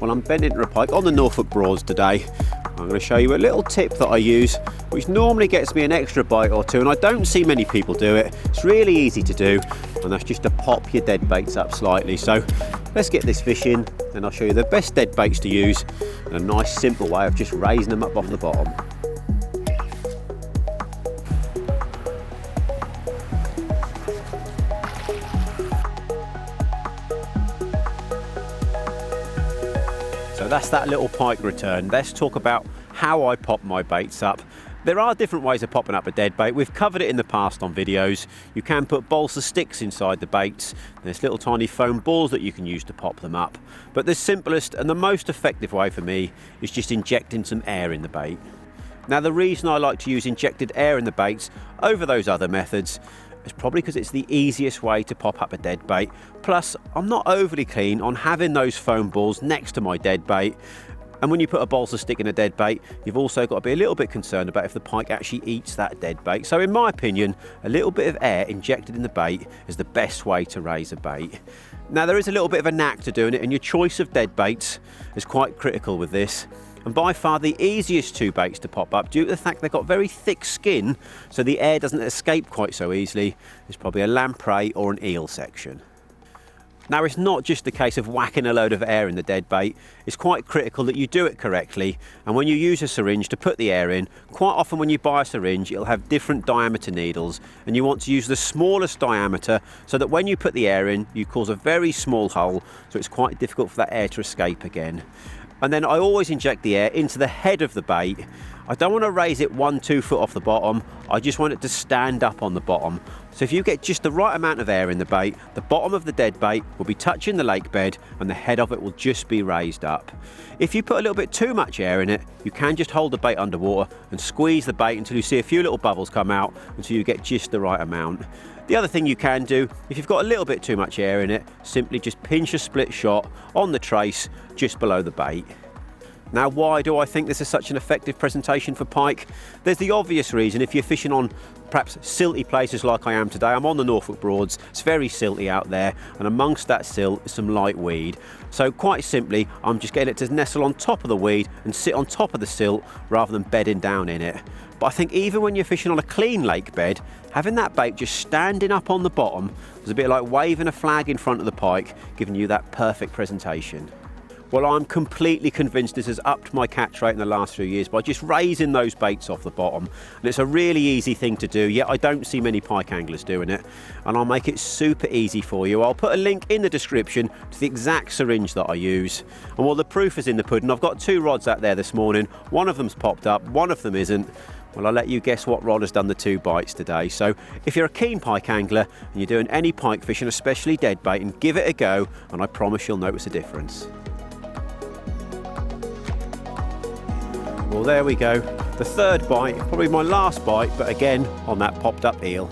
Well, I'm bending a pike on the Norfolk Broads today. I'm going to show you a little tip that I use, which normally gets me an extra bite or two, and I don't see many people do it. It's really easy to do, and that's just to pop your dead baits up slightly. So let's get this fish in, and I'll show you the best dead baits to use and a nice simple way of just raising them up off the bottom. So that's that little pike return. Let's talk about how I pop my baits up. There are different ways of popping up a dead bait. We've covered it in the past on videos. You can put balsa sticks inside the baits. There's little tiny foam balls that you can use to pop them up. But the simplest and the most effective way for me is just injecting some air in the bait. Now, the reason I like to use injected air in the baits over those other methods is probably because it's the easiest way to pop up a dead bait. Plus, I'm not overly keen on having those foam balls next to my dead bait. And when you put a balsa stick in a dead bait, you've also got to be a little bit concerned about if the pike actually eats that dead bait. So in my opinion, a little bit of air injected in the bait is the best way to raise a bait. Now, there is a little bit of a knack to doing it, and your choice of dead baits is quite critical with this. And by far the easiest two baits to pop up, due to the fact they've got very thick skin, so the air doesn't escape quite so easily, is probably a lamprey or an eel section. Now, it's not just a case of whacking a load of air in the dead bait. It's quite critical that you do it correctly, and when you use a syringe to put the air in, quite often when you buy a syringe it'll have different diameter needles, and you want to use the smallest diameter so that when you put the air in you cause a very small hole, so it's quite difficult for that air to escape again. And then I always inject the air into the head of the bait. I don't want to raise it 1-2 foot off the bottom, I just want it to stand up on the bottom. So if you get just the right amount of air in the bait, the bottom of the dead bait will be touching the lake bed and the head of it will just be raised up. If you put a little bit too much air in it, you can just hold the bait underwater and squeeze the bait until you see a few little bubbles come out until you get just the right amount. The other thing you can do, if you've got a little bit too much air in it, simply just pinch a split shot on the trace just below the bait. Now, why do I think this is such an effective presentation for pike? There's the obvious reason. If you're fishing on perhaps silty places like I am today, I'm on the Norfolk Broads, it's very silty out there, and amongst that silt is some light weed. So quite simply, I'm just getting it to nestle on top of the weed and sit on top of the silt rather than bedding down in it. But I think even when you're fishing on a clean lake bed, having that bait just standing up on the bottom is a bit like waving a flag in front of the pike, giving you that perfect presentation. Well, I'm completely convinced this has upped my catch rate in the last few years by just raising those baits off the bottom. And it's a really easy thing to do, yet I don't see many pike anglers doing it. And I'll make it super easy for you. I'll put a link in the description to the exact syringe that I use. And while the proof is in the pudding, I've got 2 rods out there this morning. One of them's popped up, one of them isn't. Well, I'll let you guess what rod has done the 2 bites today. So if you're a keen pike angler and you're doing any pike fishing, especially dead bait, and give it a go, and I promise you'll notice a difference. Well, there we go. The 3rd bite, probably my last bite, but again on that popped up eel.